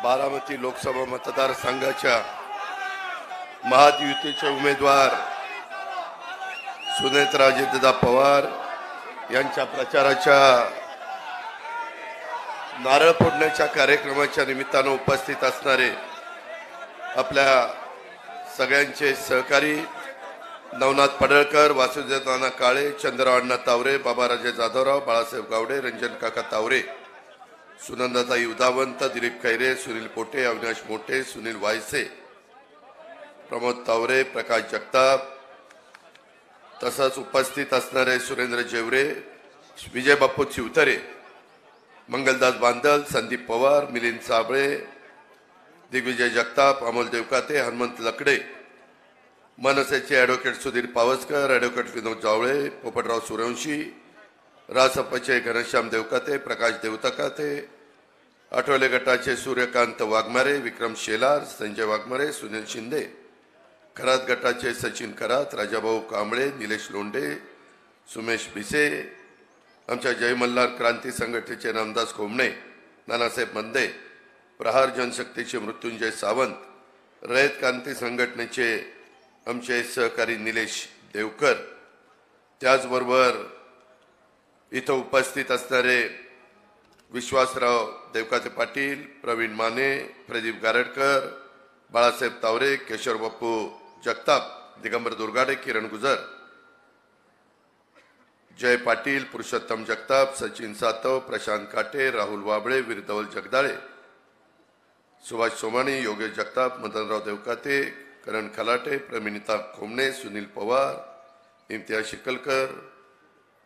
बारामती लोकसभा मतदारसंघाच्या महायुतीचे उमेदवार सुनेत्राजितदा पवार यांच्या प्रचाराच्या नारळ फोडण्याच्या कार्यक्रमाच्या निमित्तानं उपस्थित असणारे आपल्या सगळ्यांचे सहकारी नवनाथ पडळकर, वासुदेव नाना काळे, चंद्रराव अण्णा तावरे, बाबाराजे जाधवराव, बाळासाहेब गावडे, रंजन काका तावरे, सुनंदाताई उदावंत, दिलीप खैरे, सुनील पोटे, अविनाश मोटे, सुनील वायसे, प्रमोद तावरे, प्रकाश जगताप, तसंच उपस्थित असणारे सुरेंद्र जेवरे, विजय बापू चिवतरे, मंगलदास बांदल, संदीप पवार, मिलिंद साबळे, दिग्विजय जगताप, अमोल देवकाते, हनुमंत लकडे, मनसेचे ॲडव्होकेट सुधीर पावसकर, ॲडव्होकेट विनोद जावळे, पोपटराव सूर्यवंशी, रासपचे घनश्याम देवकाते, प्रकाश देवतकाते, आठवले गटाचे सूर्यकांत वाघमारे, विक्रम शेलार, संजय वाघमारे, सुनील शिंदे, खरात गटाचे सचिन खरात, राजाभाऊ कांबळे, निलेश लोंढे, सुमेश भिसे, आमच्या जय मल्हार क्रांती संघटनेचे रामदास कोमणे, नानासाहेब मंदे, प्रहार जनशक्तीचे मृत्युंजय सावंत, रयत क्रांती संघटनेचे आमचे सहकारी निलेश देवकर, त्याचबरोबर इथं उपस्थित असणारे विश्वासराव देवकाते पाटील, प्रवीण माने, प्रदीप गारडकर, बाळासाहेब तावरे, केशव बापू जगताप, दिगंबर दुर्गाडे, किरण गुजर, जय पाटील, पुरुषोत्तम जगताप, सचिन सातव, प्रशांत काटे, राहुल वाबळे, वीरधवल जगदाळे, सुभाष सोमाणी, योगेश जगताप, मदनराव देवकाते, करण खलाटे, प्रमिनिता खोमणे, सुनील पवार, इम्तियाज शिकलकर,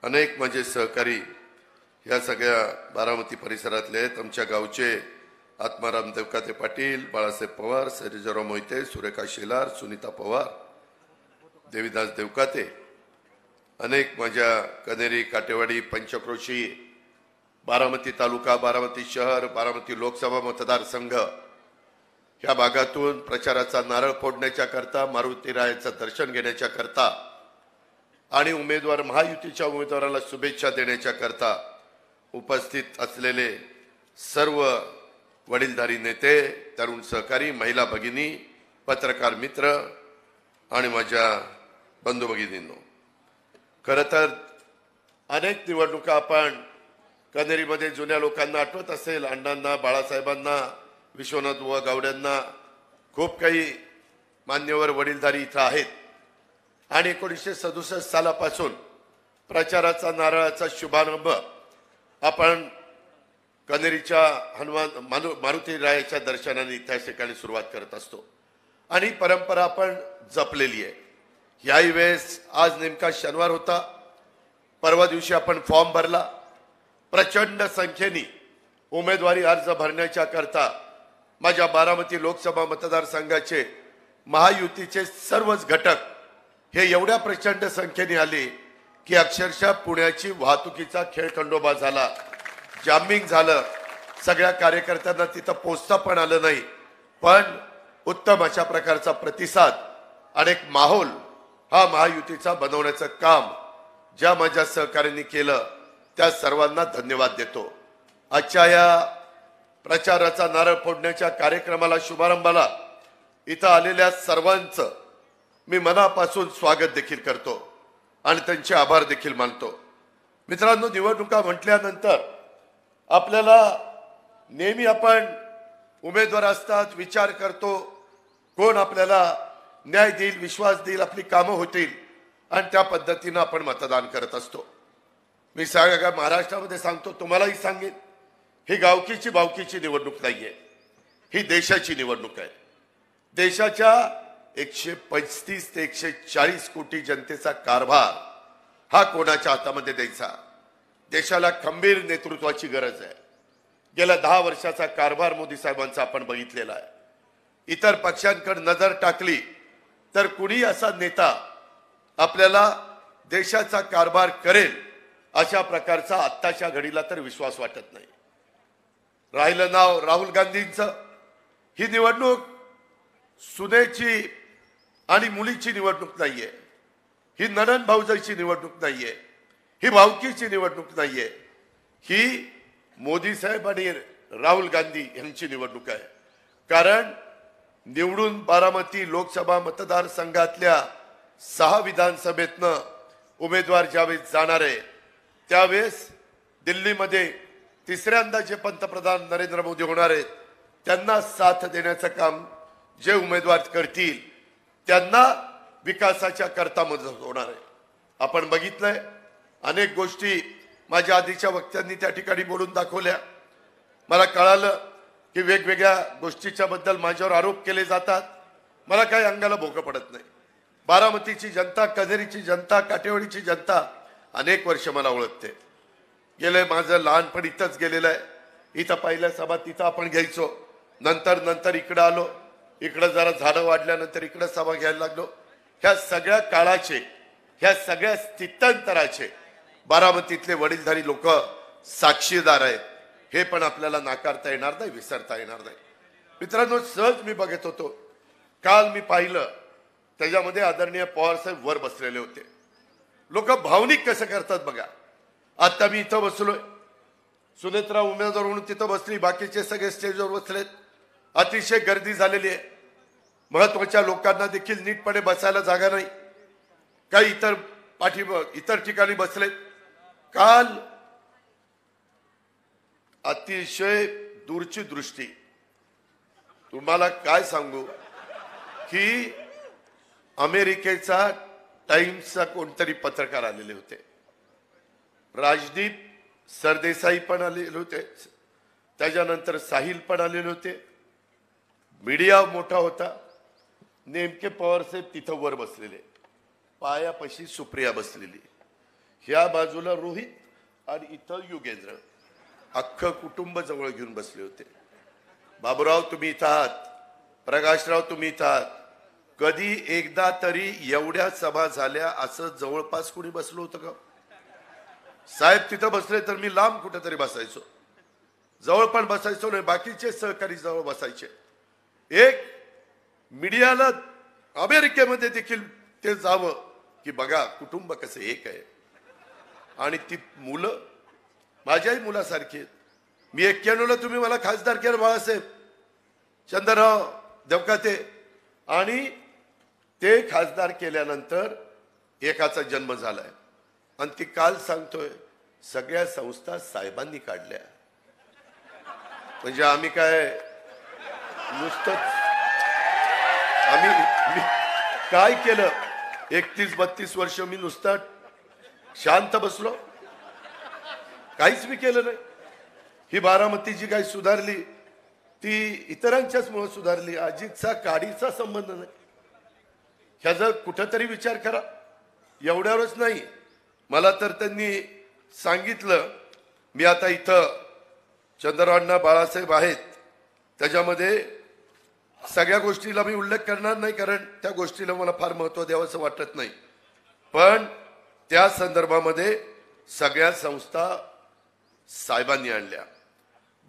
अनेक माझे सहकारी या सगळ्या बारामती परिसरातले आहेत. आमच्या गावचे आत्माराम देवकाते पाटील, बाळासाहेब पवार, सैजराव मोहिते, सुरेखा शेलार, सुनीता पवार, देवीदास देवकाते, अनेक माझ्या कनेरी, काटेवाडी, पंचक्रोशी, बारामती तालुका, बारामती शहर, बारामती लोकसभा मतदारसंघ या भागातून प्रचाराचा नारळ फोडण्याच्या करता, मारुती रायाचं दर्शन घेण्याच्या करता आणि उमेदवार महायुतीच्या उमेदवाराला शुभेच्छा देण्याच्या करता उपस्थित असलेले सर्व वडीलधारी नेते, तरुण सहकारी, महिला भगिनी, पत्रकार मित्र आणि माझ्या बंधू भगिनींनो, खरं तर अनेक निवडणुका आपण कनेरीमध्ये जुन्या लोकांना आठवत असेल, अण्णांना, बाळासाहेबांना, विश्वनाथ बुवा गावड्यांना, खूप काही मान्यवर वडीलधारी इथं आहेत आणि 1967 सालापासून प्रचाराचा नारळाचा शुभारंभ आपण कनेरीच्या मारुती रायाच्या दर्शनाने त्या ठिकाणी सुरुवात करत असतो आणि परंपरा आपण जपलेली आहे. याही वेळेस आज नेमका शनिवार होता, परवा दिवशी आपण फॉर्म भरला. प्रचंड संख्येने उमेदवारी अर्ज भरण्याच्या करता माझ्या बारामती लोकसभा मतदारसंघाचे महायुतीचे सर्वच घटक हे एवढ्या प्रचंड संख्येने आले की अक्षरशः पुण्याची वाहतुकीचा खेळखंडोबा झाला, जामिंग झालं. सगळ्या कार्यकर्त्यांना तिथं पोचता पण आलं नाही, पण उत्तम अशा प्रकारचा प्रतिसाद आणि एक माहोल हा महायुतीचा बनवण्याचं काम ज्या माझ्या सहकार्यांनी केलं त्या सर्वांना धन्यवाद देतो. आजच्या या प्रचाराचा नारळ फोडण्याच्या कार्यक्रमाला, शुभारंभाला इथं आलेल्या सर्वांचं मी मनापासून स्वागत देखील करतो आणि त्यांचे आभार देखील मानतो. मित्रांनो, निवडणुका म्हटल्यानंतर आपल्याला नेहमी आपण उमेदवार असतात, विचार करतो कोण आपल्याला न्याय देईल, विश्वास देईल, आपली कामं होतील आणि त्या पद्धतीनं आपण मतदान करत असतो. मी सगळ्या महाराष्ट्रामध्ये सांगतो, तुम्हालाही सांगेन, ही गावकीची भावकीची निवडणूक नाहीये, ही देशाची निवडणूक आहे. देशाच्या 135 ते 140 कोटी जनतेचा कारभार हा कोणाच्या हातामध्ये द्यायचा? देशाला खंबीर नेतृत्वाची गरज आहे. गेल्या 10 वर्षाचा कारभार मोदी साहेबांचा आपण बघितलेला आहे. इतर पक्षांकडे नजर टाकली तर कुणी असा नेता आपल्याला देशाचा कारभार करेल अशा प्रकारचा आत्ताच्या घडीला तर विश्वास वाटत नाही. राहिलं नाव राहुल गांधींचं. ही निवडणूक सुनेची आणि मुलीची निवडणूक नाहीये, ही नणंद भाऊजाईची निवडणूक नाहीये, ही भावकीची निवडणूक नाहीये, ही मोदी साहेब आणि राहुल गांधी यांची निवडणूक आहे. कारण निवडून बारामती लोकसभा मतदारसंघातल्या 6 विधानसभेतनं उमेदवार ज्यावेळेस जाणार आहे त्यावेळेस दिल्लीमध्ये तिसऱ्यांदा जे पंतप्रधान नरेंद्र मोदी होणार आहेत त्यांना साथ देण्याचं काम जे उमेदवार करतील त्यांना विकासाच्या करता मदत होणार आहे. आपण बघितलंय अनेक गोष्टी माझ्या आधीच्या वक्त्यांनी त्या ठिकाणी बोलून दाखवल्या. मला कळालं की वेगवेगळ्या गोष्टीच्या बद्दल माझ्यावर आरोप केले जातात. मला काही अंगाला भोकं पडत नाही. बारामतीची जनता, कझेरीची जनता, काटेवाडीची जनता अनेक वर्ष मला ओळखते. गेले माझं लहानपण इथंच गेलेलं आहे. इथं पहिल्या सभा तिथं आपण घ्यायचो. नंतर इकडं आलो. इकडं जरा झाडं वाढल्यानंतर इकडं सभा घ्यायला लागलो. ह्या सगळ्या काळाचे, ह्या सगळ्या स्थित्यंतराचे बारामतीतले वडीलधारी लोक साक्षीदार आहेत. हे पण आपल्याला नाकारता येणार नाही, विसरता येणार नाही. मित्रांनो, सहज मी बघत होतो. काल मी पाहिलं त्याच्यामध्ये आदरणीय पवार साहेब वर बसलेले होते. लोक भावनिक कसं करतात बघा. आता मी इथं बसलोय, सुनेत्रा उमेदवार म्हणून तिथं बसली, बाकीचे सगळे स्टेजवर बसलेत. अतिशय गर्दी झालेली आहे. महत्वाच्या लोकांना देखील नीटपणे बसायला जागा नाही. काही इतर ठिकाणी बसलेत. काल अतिशय दूरची दृष्टी. तुम्हाला काय सांगू की अमेरिकेचा टाइम्सचा कोणतरी पत्रकार आलेले होते. राजदीप सरदेसाई पण आलेले होते. त्याच्यानंतर साहिल पण आलेले होते. मीडिया मोठा होता. नेमके पवारसाहेब तिथं वर बसलेले, पायापाशी सुप्रिया बसलेली, ह्या बाजूला रोहित आणि इथं युगेंद्र, अख्खं कुटुंब जवळ घेऊन बसले होते. बाबूराव तुम्ही इथं आहात, प्रकाशराव तुम्ही इथं आहात. कधी एकदा तरी एवढ्या सभा झाल्या असं जवळपास कोणी बसलो होतं का? साहेब तिथं बसले तर मी लांब कुठेतरी बसायचो, जवळ पण बसायचो नाही. बाकीचे सहकारी जवळ बसायचे. एक मीडियाला अमेरिकेमध्ये देखील ते जावं की बघा कुटुंब कसं एक आहे. आणि ती मुलं माझ्याही मुलासारखी आहेत. मी 91ला तुम्ही मला खासदार केलं बाळासाहेब चंद्रराव देवकाते, आणि ते खासदार केल्यानंतर एकाचा जन्म झालाय. आणि ती काल सांगतोय सगळ्या संस्था साहेबांनी काढल्या. म्हणजे आम्ही काय नुसतंच मी काय केलं? 31-32 वर्ष मी नुसतं शांत बसलो, काहीच मी केलं नाही. ही बारामती जी काही सुधारली ती इतरांच्याच मुळे सुधारली. अजितचा काडीचा संबंध नाही. ह्याचा कुठंतरी विचार करा. एवढ्यावरच नाही, मला तर त्यांनी सांगितलं. मी आता इथं चंद्ररावण्णा बाळासाहेब आहेत, त्याच्यामध्ये सगळ्या गोष्टीला मी उल्लेख करणार नाही कारण त्या गोष्टीला मला फार महत्व द्यावंसं वाटत नाही. पण त्या संदर्भामध्ये सगळ्या संस्था साहेबांनी आणल्या.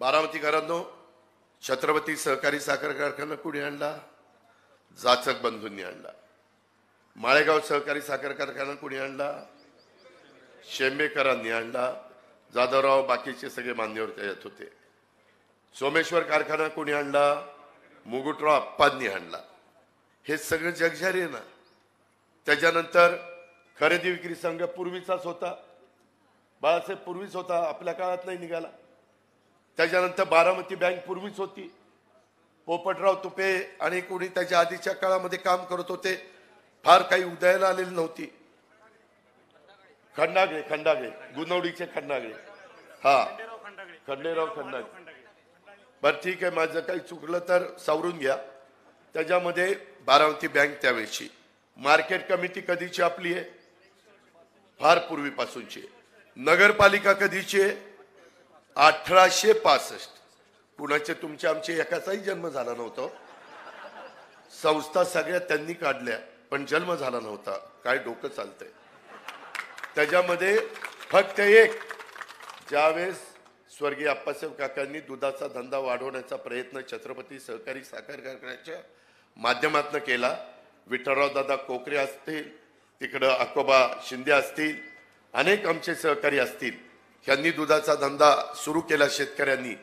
बारामतीकरांनो, छत्रपती सहकारी साखर कारखाना कुणी आणला? जाचक बंधूंनी आणला. माळेगाव सहकारी साखर कारखाना कुणी आणला? शेंबेकरांनी आणला. जाधवराव बाकीचे सगळे मान्यवर त्याच्यात होते. सोमेश्वर कारखाना कोणी आणला? मुगुटराव अप्पांनी आणला. हे सगळं जगजारी आहे ना. त्याच्यानंतर खरेदी विक्री संघ पूर्वीचाच होता, बाळासाहेब पूर्वीच होता, आपल्या काळात नाही निघाला. त्याच्यानंतर बारामती बँक पूर्वीच होती. पोपटराव तुपे आणि कोणी त्याच्या आधीच्या काळामध्ये काम करत होते. फार काही उदयाला आलेली नव्हती. खंडागळे गुणवडीचे खंडागळे, हा खंडेराव खंडागळे. बरं ठीक आहे, माझं काही चुकलं तर सावरून घ्या. त्याच्यामध्ये बारामती बँक त्यावेळेची. मार्केट कमिटी कधीची आपली आहे? फार पूर्वीपासूनची. नगरपालिका कधीची आहे? 1865. कुणाचे तुमचे आमचे एकाचाही जन्म झाला नव्हता. संस्था सगळ्या त्यांनी काढल्या पण जन्म झाला नव्हता. काय डोकं चालतंय? त्याच्यामध्ये फक्त एक, ज्यावेळेस स्वर्गीय अप्पासाहेब काकांनी दुधाचा धंदा वाढवण्याचा प्रयत्न छत्रपती सहकारी साखर कारखान्याच्या माध्यमातून केला. विठ्ठलराव दादा कोकरे असतील, तिकडं अकोबा शिंदे असतील, अनेक आमचे सहकारी असतील, यांनी दुधाचा धंदा सुरू केला शेतकऱ्यांनी.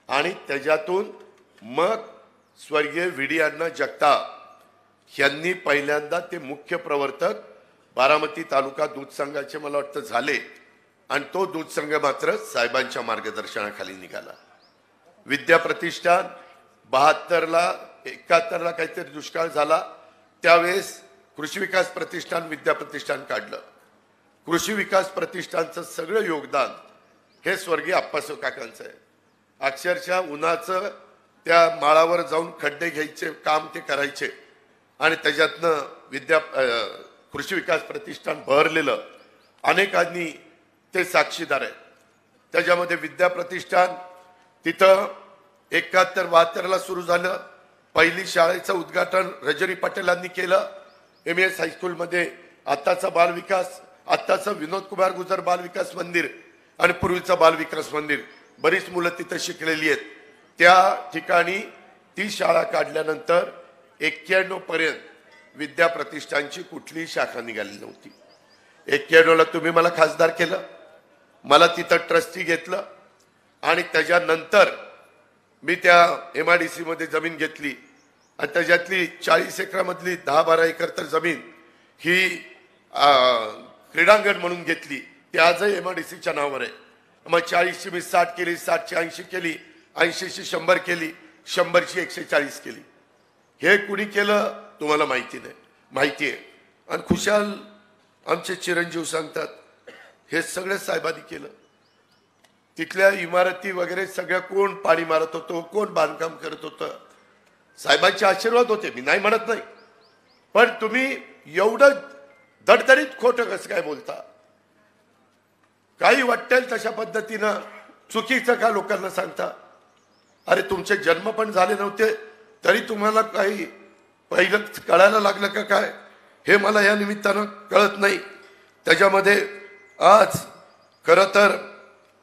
आणि त्याच्यातून मग स्वर्गीय व्ही.डी. अण्णा जगताप यांनी पहिल्यांदा ते मुख्य प्रवर्तक बारामती तालुका दूध संघाचे मला वाटतं झाले आणि तो दूध संघ मात्र साहेबांच्या मार्गदर्शनाखाली निघाला. विद्या प्रतिष्ठान 72ला 71ला काहीतरी दुष्काळ झाला, त्यावेळेस कृषी विकास प्रतिष्ठान विद्या प्रतिष्ठान काढलं. कृषी विकास प्रतिष्ठानचं सगळं योगदान हे स्वर्गीय आप्पासाहेब काकांचं आहे. अक्षरशः उन्हाचं त्या माळावर जाऊन खड्डे घ्यायचे काम ते करायचे आणि त्याच्यातनं कृषी विकास प्रतिष्ठान बहरलेलं अनेकांनी ते साक्षीदार आहेत. त्याच्यामध्ये विद्या प्रतिष्ठान तिथं 71-72ला सुरू झालं. पहिली शाळेचं उद्घाटन रजनी पटेलांनी केलं. MS हायस्कूलमध्ये आत्ताचा बालविकास, आत्ताचं विनोद कुमार गुजर बालविकास मंदिर आणि पूर्वीचं बालविकास मंदिर, बरीच मुलं तिथं शिकलेली आहेत. त्या ठिकाणी ती शाळा काढल्यानंतर 91 पर्यंत विद्या प्रतिष्ठानची कुठलीही शाखा निघाली नव्हती. 91ला तुम्ही मला खासदार केलं, मला तिथं ट्रस्टी घेतलं आणि त्याच्यानंतर मी त्या MIDC मध्ये जमीन घेतली आणि त्याच्यातली 40 एकरामधली 10-12 एकर तर जमीन ही क्रीडांगण म्हणून घेतली. ती आजही MIDCच्या नावावर आहे. मग 40ची मी 60 केली, 60ची 80 केली, 80ची 100 केली, 100ची 140 केली. हे कुणी केलं तुम्हाला माहिती नाही, माहिती आहे. आणि खुशाल आमचे चिरंजीव सांगतात हे सगळं साहेबांनी केलं. तिथल्या इमारती वगैरे सगळ्या कोण पाणी मारत होतो, कोण बांधकाम करत होतं, साहेबांचे आशीर्वाद होते, मी नाही म्हणत नाही. पण तुम्ही एवढं दडदडीत खोटं कसं काय बोलता? काही वाटेल तशा पद्धतीनं चुकीचं का लोकांना सांगता? अरे तुमचे जन्म पण झाले नव्हते तरी तुम्हाला काही पहिलं कळायला लागलं का काय हे मला या निमित्तानं कळत नाही. त्याच्यामध्ये आज खरं तर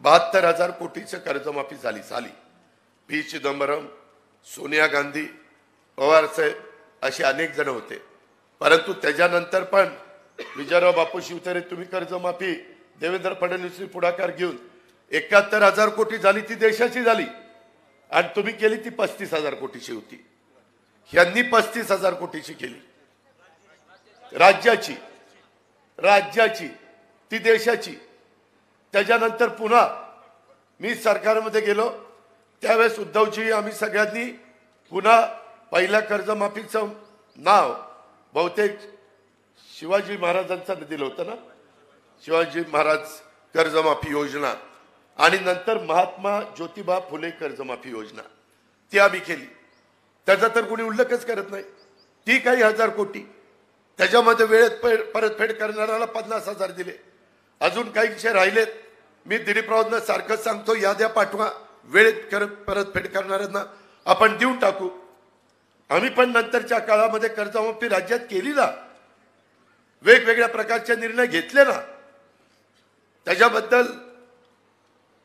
72,000 कोटीचं कर्जमाफी झाली. पी चिदंबरम, सोनिया गांधी, पवार साहेब असे अनेक जण होते. परंतु त्याच्यानंतर पण विजयराव बापू शिवतरे तुम्ही कर्जमाफी देवेंद्र फडणवीस पुढाकार घेऊन 71,000 कोटी झाली, ती देशाची झाली आणि तुम्ही केली ती 35,000 कोटीची होती. यांनी 35,000 कोटीची केली, राज्याची ती देशाची. त्याच्यानंतर पुन्हा मी सरकारमध्ये गेलो त्यावेळेस उद्धवजी आम्ही सगळ्यांनी पुन्हा पहिल्या कर्जमाफीचं नाव बहुतेक शिवाजी महाराजांचं दिलं होतं ना, शिवाजी महाराज कर्जमाफी योजना, आणि नंतर महात्मा ज्योतिबा फुले कर्जमाफी योजना ती आम्ही केली. त्याचा तर कोणी उल्लेखच करत नाही. ती काही 1000 कोटी, त्याच्यामध्ये वेळेत परतफेड करणाऱ्याला 50,000 दिले. अजून काही विषय राहिलेत. मी दिलीपरावांना सारखं सांगतो याद्या पाठवा, वेळेत परतफेड करणाऱ्यांना आपण देऊन टाकू. आम्ही पण नंतरच्या काळामध्ये कर्जमाफी राज्यात केली ना, वेगवेगळ्या प्रकारचे निर्णय घेतले ना. त्याच्याबद्दल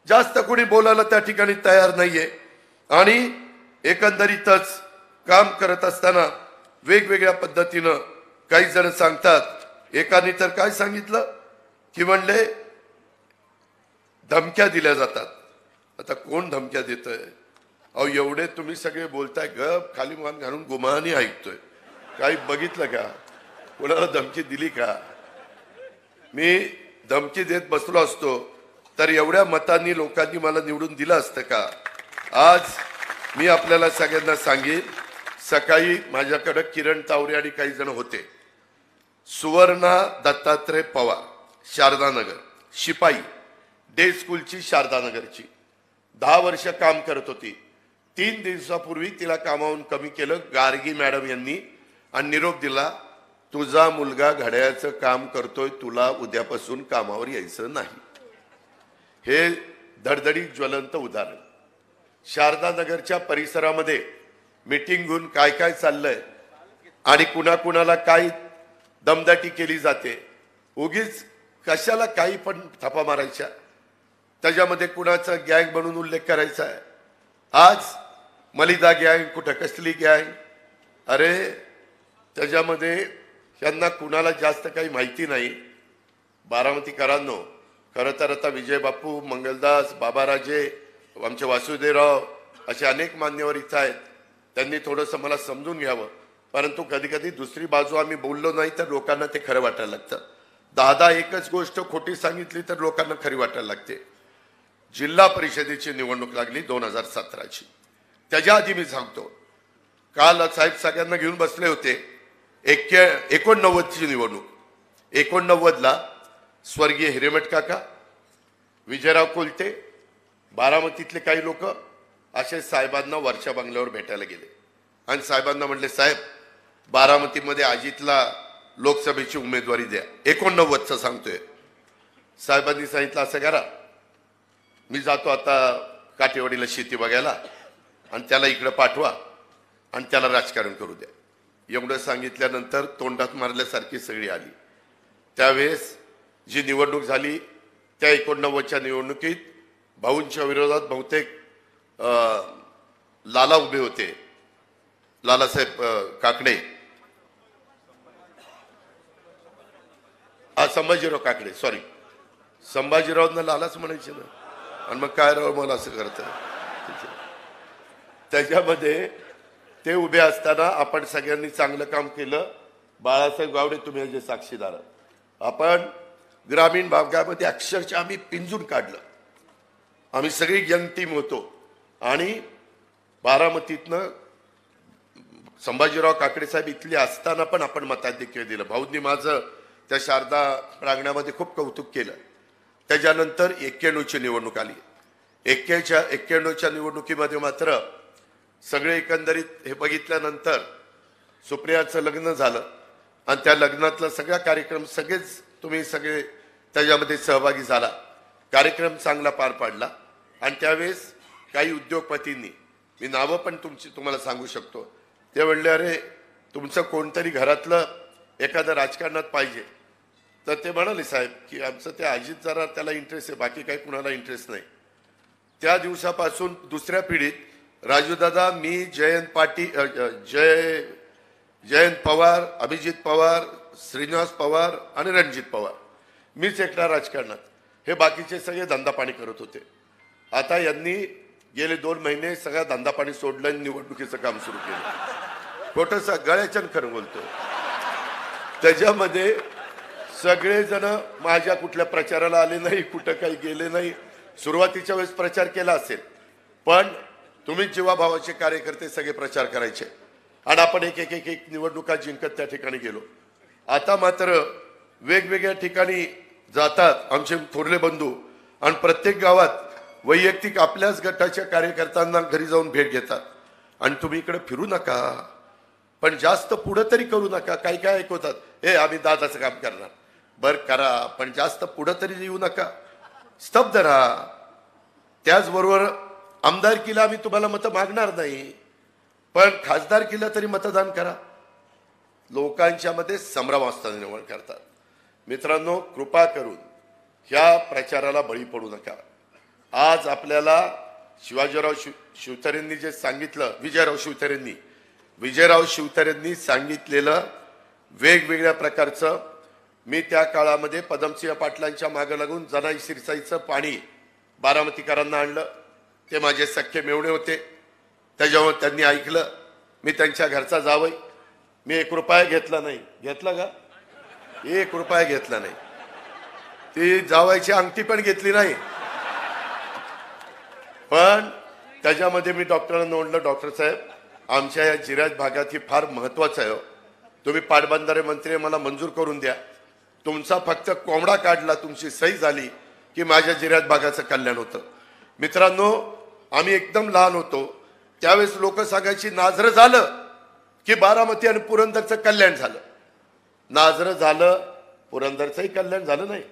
जास्त कोणी बोलायला त्या ठिकाणी तयार नाहीये. आणि एकंदरीतच काम करत असताना वेगवेगळ्या पद्धतीनं काही जण सांगतात. एकाने तर काय सांगितलं की म्हणले धमक्या दिल्या जातात. आता कोण धमक्या देतोय? अहो एवढे तुम्ही सगळे बोलताय, गप खाली मान घालून गुमानी ऐकतोय. काही बघितलं का? कोणाला धमकी दिली का? मी धमकी देत बसलो असतो तर एवढ्या मतांनी लोकांनी मला निवडून दिलं असतं का? आज मी आपल्याला सगळ्यांना सांगेन, सकाळी माझ्याकडे किरण तावरे आणि काही जण होते. सुवर्णा दत्तात्रय पवार, शारदानगर शिपाई, डे स्कूलची शारदानगरची, 10 वर्ष काम करत होती. 3 दिवसापूर्वी तिला कामावरून कमी केलं गार्गी मॅडम यांनी आणि निरोप दिला, तुझा मुलगा घड्याळाचं काम करतोय, तुला उद्यापासून कामावर यायचं नाही. हे धडधडी ज्वलंत उदाहरण. शारदानगरच्या परिसरामध्ये मीटिंग घेऊन काय काय चाललंय आणि कुणाकुणाला काय दमदाटी केली जाते, उगीच कशाला काही पण थापा मारायच्या, त्याच्यामध्ये कुणाचा गँग म्हणून उल्लेख करायचा आहे. आज मलिदा गँग, कुठं कसली गँग, अरे त्याच्यामध्ये यांना कुणाला जास्त काही माहिती नाही. बारामतीकरांनो, खरं तर आता विजय बापू, मंगलदास, बाबाराजे, आमचे वासुदेवराव असे अनेक मान्यवर इथं आहेत. त्यांनी थोडंसं मला समजून घ्यावं, परंतु कधी कधी दुसरी बाजू आम्ही बोललो नाही तर लोकांना ते खरं वाटायला लागतं. 10 एकच गोष्ट खोटी सांगितली तर लोकांना खरी वाटायला लागते. जिल्हा परिषदेची निवडणूक लागली 2017ची. त्याच्या आधी मी सांगतो, काल साहेब सगळ्यांना घेऊन बसले होते. 89ची निवडणूक. 89ला स्वर्गीय हिरेमठ काका, विजयराव कोलते, बारामतीतले काही लोक असे साहेबांना वर्षा बंगल्यावर भेटायला गेले आणि साहेबांना म्हटले, साहेब बारामतीमध्ये अजितला लोकसभेची उमेदवारी द्या. 89चं सांगतोय. साहेबांनी सांगितलं, असं करा, मी जातो आता काठेवाडीला शेती बघायला आणि त्याला इकडे पाठवा आणि त्याला राजकारण करू द्या. एवढं सांगितल्यानंतर तोंडात मारल्यासारखी सगळी आली. त्यावेळेस जी निवडणूक झाली त्या 89च्या निवडणुकीत भाऊंच्या विरोधात बहुतेक लाला उभे होते, लालासाहेब काकडे, संभाजीराव काकडे, सॉरी संभाजीरावना लालाच म्हणायचे ना, आणि मग काय राव मला असं करतं. त्याच्यामध्ये ते उभे असताना आपण सगळ्यांनी चांगलं काम केलं. बाळासाहेब गावडे तुम्ही जे साक्षीदार, आपण ग्रामीण भागामध्ये अक्षरशः आम्ही पिंजून काढलं. आम्ही सगळी यंग टीम होतो आणि बारामतीतनं संभाजीराव काकडे साहेब इथले असताना पण आपण मताधिक्य दिलं. भाऊंनी माझं त्या शारदा प्रांगणामध्ये खूप कौतुक केलं. त्याच्यानंतर 91ची निवडणूक आली. 91च्या निवडणुकीमध्ये मात्र सगळे एकंदरीत हे बघितल्यानंतर सुप्रियाचं लग्न झालं आणि त्या लग्नातला सगळा कार्यक्रम सगळेच तुम्ही सगळे त्याच्यामध्ये सहभागी झाला. कार्यक्रम चांगला पार पाडला आणि त्यावेळेस काही उद्योगपतींनी, मी नावं पण तुम्हाला सांगू शकतो, ते म्हणले, अरे तुमचं कोणतरी घरातलं एखादं राजकारणात पाहिजे. तर ते म्हणाले, साहेब की आमचं ते अजित जरा त्याला इंटरेस्ट आहे, बाकी काही कुणाला इंटरेस्ट नाही. त्या दिवसापासून दुसऱ्या पिढीत राजूदादा, मी, जयंत पाटील, जयंत पवार, अभिजित पवार, श्रीनिवास पवार आणि रणजित पवार, मीच एकटा राजकारणात. हे बाकीचे सगळे धंदापाणी करत होते. आता यांनी गेले 2 महिने सगळा धंदापाणी सोडलं आणि निवडणुकीचं काम सुरू केलं. खोटं गळ्याच्यान खरं बोलतो. त्याच्यामध्ये सगळेजण माझ्या कुठल्या प्रचाराला आले नाही, कुठं काही गेले नाही. सुरुवातीच्या वेळेस प्रचार केला असेल, पण तुम्ही जीवाभावाचे कार्यकर्ते सगळे प्रचार करायचे आणि आपण एक निवडणुका जिंकत त्या ठिकाणी गेलो. आता मात्र वेगवेगळ्या ठिकाणी जातात आमचे थोरले बंधू आणि प्रत्येक गावात वैयक्तिक आपल्याच गटाच्या कार्यकर्त्यांना घरी जाऊन भेट घेतात. आणि तुम्ही इकडे फिरू नका, पण जास्त पुढं तरी करू नका. काही काय ऐकवतात, हे आम्ही दादाचं काम करणार, बरं करा, पण जास्त पुढं तरी येऊ नका, स्तब्ध राहा. त्याचबरोबर आमदारकीला आम्ही तुम्हाला मतं मागणार नाही, पण खासदारकीला तरी मतदान करा. लोकांच्या मध्ये संभ्रम असताना निवड करतात. मित्रांनो, कृपा करून ह्या प्रचाराला बळी पडू नका. आज आपल्याला शिवाजीराव शिवतारेंनी जे सांगितलं, विजयराव शिवतारेंनी सांगितलेलं वेगवेगळ्या प्रकारचं, मी त्या काळामध्ये पदमसिंह पाटलांच्या मागे लागून जनाई शिरसाईचं पाणी बारामतीकरांना आणलं. ते माझे सख्खे मेवणे होते. त्याच्यामुळे त्यांनी ऐकलं. मी त्यांच्या घरचा जावई, मी 1 रुपया घेतला नाही. घेतला का? 1 रुपया घेतला नाही. ती जावायची अंगठी पण घेतली नाही. पण त्याच्यामध्ये मी डॉक्टरांना म्हटलं, डॉक्टर साहेब, आमच्या या जिरायत भागात ही फार महत्वाचं आहे. तुम्ही पाटबंधारे मंत्री, मला मंजूर करून द्या. तुमचा फक्त कोंबडा काढला, तुमची सही झाली की माझ्या जिरायत भागाचं कल्याण होतं. मित्रांनो, आम्ही एकदम लहान होतो त्यावेळेस लोक सांगायची, नाझरं झालं की बारामती आणि पुरंदरचं कल्याण झालं. नाझरं झालं, पुरंदरचंही कल्याण झालं नाही,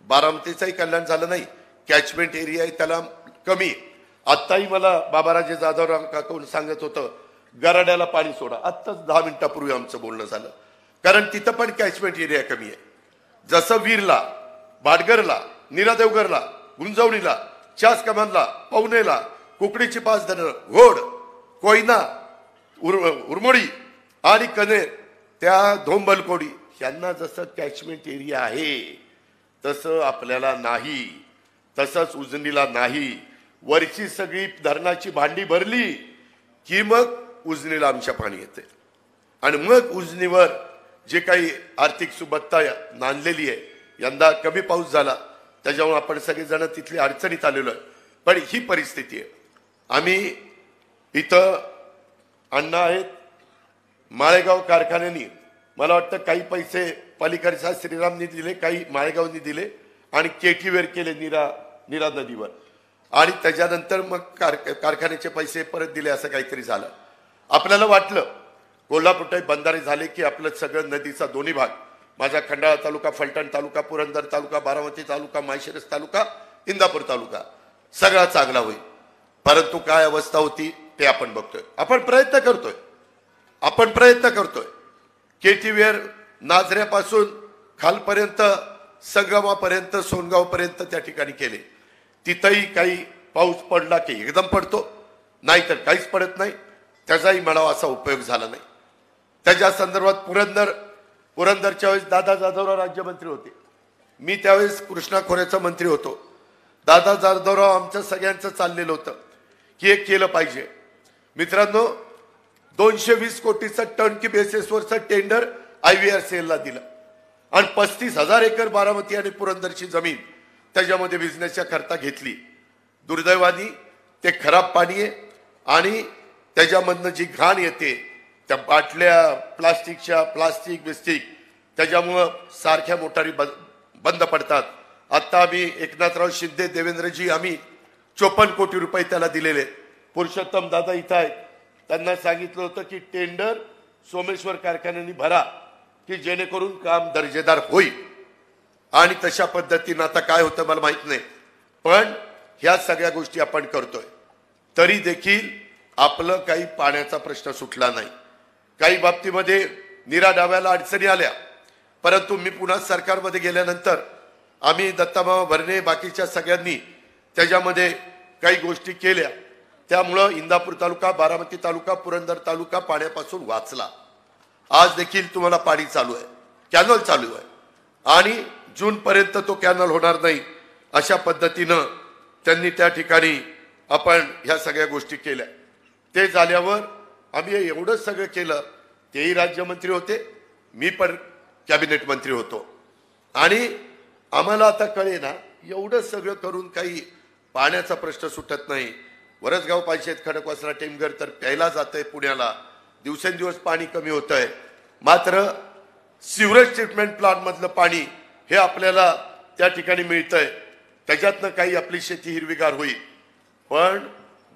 बारामतीचंही कल्याण झालं नाही. कॅचमेंट एरिया आहे त्याला कमी. आत्ताही मला बाबाराजे जाधवराव काकून सांगत होतं, गराड्याला पाणी सोडा. आत्ताच 10 मिनिटापूर्वी आमचं बोलणं झालं. कारण तिथं पण कॅचमेंट एरिया कमी आहे. जसं वीरला, भाटगरला, नीरादेवगरला, गुंजवणीला, चास कमानला, पवनेला, कुकडीची 5 धरणं, घोड, कोयना, उरमोडी आणि कनेर, त्या धोंबलकोडी यांना जसं कॅचमेंट एरिया आहे तसं आपल्याला नाही. तसंच उजनीला नाही. वरची सगळी धरणाची भांडी भरली की मग उजनीला आमच्या पाणी येते आणि मग उजनीवर जे काही आर्थिक सुबत्ता नांदलेली आहे, यंदा कमी पाऊस झाला त्याच्यामुळे आपण सगळेजण तिथली अडचणीत आलेलो आहे, पण ही परिस्थिती आहे. आम्ही इथं अण्णा आहेत, माळेगाव कारखान्यांनी मला वाटतं काही पैसे पलीकडच्या श्रीरामनी दिले, काही माळेगावनी दिले आणि केटीवेर केले नीरा नदीवर आणि त्याच्यानंतर मग कारखान्याचे पैसे परत दिले असं काहीतरी झालं. आपल्याला वाटलं कोल्हापूर बंधारे झाले की आपलं सगळं नदीचा दोन्ही भाग, माझा खंडाळा तालुका, फलटण तालुका, पुरंदर तालुका, बारामती तालुका, माळशिरस तालुका, इंदापूर तालुका सगळा चांगला होईल. परंतु काय अवस्था होती ते आपण बघतोय. आपण प्रयत्न करतोय. केटीवेर नाझऱ्यापासून खालपर्यंत संगमापर्यंत सोनगावपर्यंत त्या ठिकाणी केले. तिथंही काही पाऊस पडला की एकदम पडतो, नाहीतर काहीच पडत नाही. त्याचाही म्हणावा असा उपयोग झाला नाही. त्याच्या संदर्भात पुरंदरच्या वेळेस दादा जाधवराव राज्यमंत्री होते, मी त्यावेळेस कृष्णा खोऱ्याचा मंत्री होतो. दादा जाधवराव आमचं सगळ्यांचं चाललेलं होतं की हे केलं पाहिजे. मित्रांनो, 220 कोटीचं टर्नकी बेसिसवरचं टेंडर IVRCL ला दिलं आणि 35,000 एकर बारामती आणि पुरंदरची जमीन त्याच्यामध्ये बिझनेसच्या करता घेतली. दुर्दैवानी ते खराब पाणी आहे आणि त्याच्यामधनं जी घाण येते त्या बाटल्या प्लास्टिक बिस्टिक त्याच्यामुळं सारख्या मोटारी बंद पडतात. आता आम्ही एकनाथराव शिंदे देवेंद्रजी आम्ही 54 कोटी रुपये त्याला दिलेले. पुरुषोत्तम दादा इथं आहेत, त्यांना सांगितलं होतं की टेंडर सोमेश्वर कारखान्यांनी भरा की जेणेकरून काम दर्जेदार होईल आणि तशा पद्धतीनं आता काय होतं मला माहित नाही, पण ह्या सगळ्या गोष्टी आपण करतोय. तरी देखील आपलं काही पाण्याचा प्रश्न सुटला नाही. काही बाबतीमध्ये नीरा डाव्याला अडचणी आल्या, परंतु मी पुन्हा सरकारमध्ये गेल्यानंतर आम्ही दत्तामामा भरणे बाकीच्या सगळ्यांनी त्याच्यामध्ये काही गोष्टी केल्या. त्यामुळं इंदापूर तालुका, बारामती तालुका, पुरंदर तालुका पाण्यापासून वाचला. आज देखील तुम्हाला पाणी चालू आहे, कॅनल चालू आहे आणि जून पर्यंत तो कॅनल होणार नाही अशा पद्धतीनं त्यांनी त्या ठिकाणी आपण ह्या सगळ्या गोष्टी केल्या. ते झाल्यावर आम्ही एवढं सगळं केलं. तेही राज्यमंत्री होते, मी पण कॅबिनेट मंत्री होतो आणि आम्हाला आता कळेना एवढं सगळं करून काही पाण्याचा प्रश्न सुटत नाही. वरसगाव पायशेत, खडकवासला, टेमघर तर प्यायला जातंय पुण्याला, दिवसेंदिवस पाणी कमी होत आहे. मात्र सिवरेज ट्रीटमेंट प्लांट मधलं पाणी हे आपल्याला त्या ठिकाणी मिळतंय, त्याच्यातनं काही आपली शेती हिरवीगार होईल. पण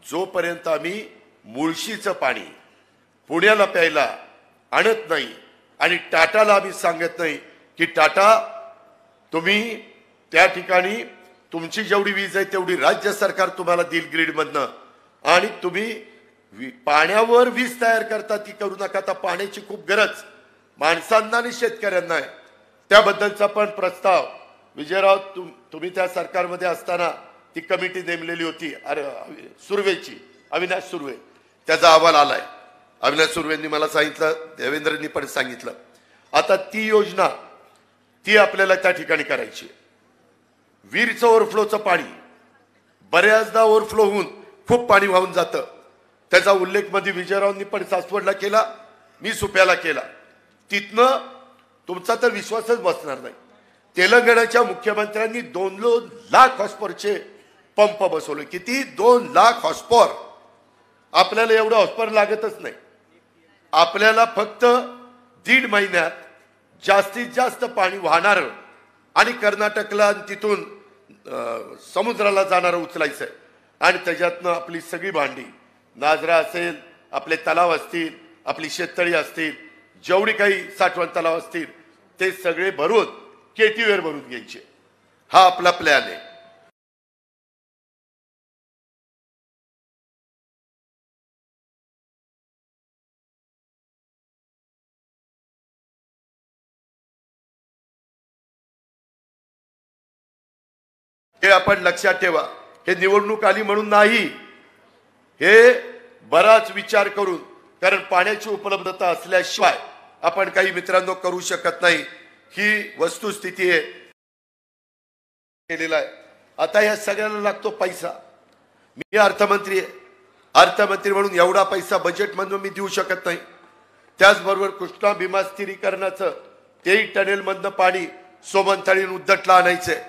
जोपर्यंत आम्ही मुळशीचं पाणी पुण्याला प्यायला आणत नाही आणि टाटाला आम्ही सांगत नाही की टाटा तुम्ही त्या ठिकाणी तुमची जेवढी वीज आहे तेवढी राज्य सरकार तुम्हाला देईल ग्रीडमधनं आणि तुम्ही पाण्यावर वीज तयार करता ती करू नका. आता पाण्याची खूप गरज माणसांना आणि शेतकऱ्यांना आहे. त्याबद्दलचा पण प्रस्ताव विजयराव तुम्ही त्या सरकारमध्ये असताना ती कमिटी नेमलेली होती सुर्वेची, अविनाश सुर्वे, त्याचा अहवाल आलाय. अविनाश सुर्वेंनी मला सांगितलं, देवेंद्रनी पण सांगितलं. आता ती योजना ती आपल्याला त्या ठिकाणी करायची. वीरचं ओव्हरफ्लोचं पाणी बऱ्याचदा ओव्हरफ्लो होऊन खूप पाणी वाहून जातं. त्याचा उल्लेख मध्ये विजयरावांनी पण सासवडला केला, मी सुप्याला केला. तिथनं तुमचा तर विश्वासच बसणार नाही. तेलंगणाच्या मुख्यमंत्र्यांनी 2 लाख हॉर्सपॉवरचे पंप बसवले. किती? 2 लाख हॉर्सपॉवर. आपल्याला एवढं हॉर्सपॉवर लागतच नाही. आपल्याला फक्त 1.5 महिन्यात जास्तीत जास्त पाणी वाहणार आणि कर्नाटकला तिथून समुद्राला जाणारं उचलायचं आहे आणि त्याच्यातनं आपली सगळी भांडी, नाझरा असेल, आपले तलाव असतील, आपली शेततळी असतील, जेवढी काही साठवण तलाव असतील ते सगळे भरून केटीवेर भरून घ्यायचे. हा आपला प्लॅन आहे. हे आपण लक्षात ठेवा. हे निवडणूक आली म्हणून नाही, हे बराच विचार करून, कारण पाण्याची उपलब्धता असल्याशिवाय आपण काही मित्रांनो करू शकत नाही. ही वस्तुस्थिती आहे केलेला आहे. आता या सगळ्यांना लागतो पैसा. मी अर्थमंत्री आहे, अर्थमंत्री म्हणून एवढा पैसा बजेटमधून मी देऊ शकत नाही. त्याचबरोबर कृष्णा भीमा स्थिरीकरणाचं तेही टनेलमधनं पाणी सोमनथळी उद्दटला आणायचंय.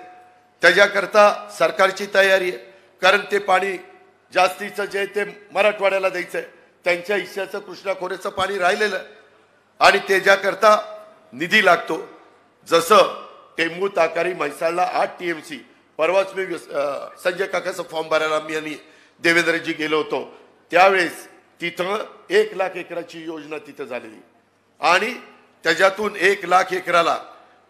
त्याच्याकरता सरकारची तयारी आहे. कारण ते पाणी जास्तीचं जे ते मराठवाड्याला द्यायचंय. त्यांच्या हिश्श्याचं कृष्णा खोऱ्याचं पाणी राहिलेलं आणि त्याच्याकरता निधी लागतो. जसं टेंबू ताकारी म्हैसाळला 8 TMC. परवाच मी संजय काकाचा फॉर्म भरायला मी आणि देवेंद्रजी गेलो होतो. त्यावेळेस तिथं 1 लाख एकराची योजना तिथं झालेली आणि त्याच्यातून 1 लाख एकराला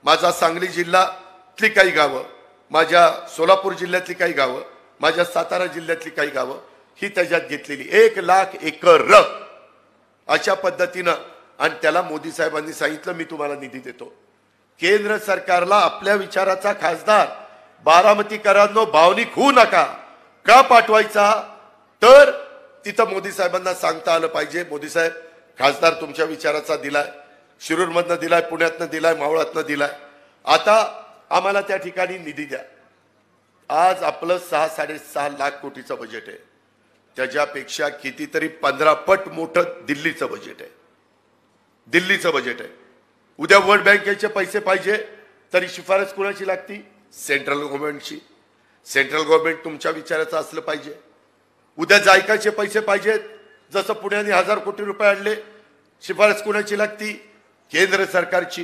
माझा सांगली जिल्ह्यातली काही गावं, माझ्या सोलापूर जिल्ह्यातली काही गावं, माझ्या सातारा जिल्ह्यातली काही गावं ही त्याच्यात घेतलेली 1 लाख एकर अशा पद्धतीनं. आणि त्याला मोदी साहेबांनी सांगितलं मी तुम्हाला निधी देतो. केंद्र सरकारला आपल्या विचाराचा खासदार बारामतीकरांनो भावनिक होऊ नका. का पाठवायचा तर तिथं मोदी साहेबांना सांगता आलं पाहिजे मोदी साहेब खासदार तुमच्या विचाराचा दिलाय, शिरूरमधनं दिलाय, पुण्यातनं दिलाय, मावळातनं दिलाय, आता आम्हाला त्या ठिकाणी निधी द्या. आज आपलं 6-6.5 लाख कोटीचं बजेट आहे. त्याच्यापेक्षा कितीतरी 15 पट मोठं दिल्लीचं बजेट आहे. दिल्लीचं बजेट आहे. उद्या वर्ल्ड बँकेचे पैसे पाहिजे तरी शिफारस कोणाची लागती? सेंट्रल गव्हर्नमेंटची. सेंट्रल गव्हर्नमेंट तुमच्या विचाराचं असलं पाहिजे. उद्या जायकाचे पैसे पाहिजेत जसं पुण्याने 1000 कोटी रुपये आणले, शिफारस कोणाची लागती? केंद्र सरकारची.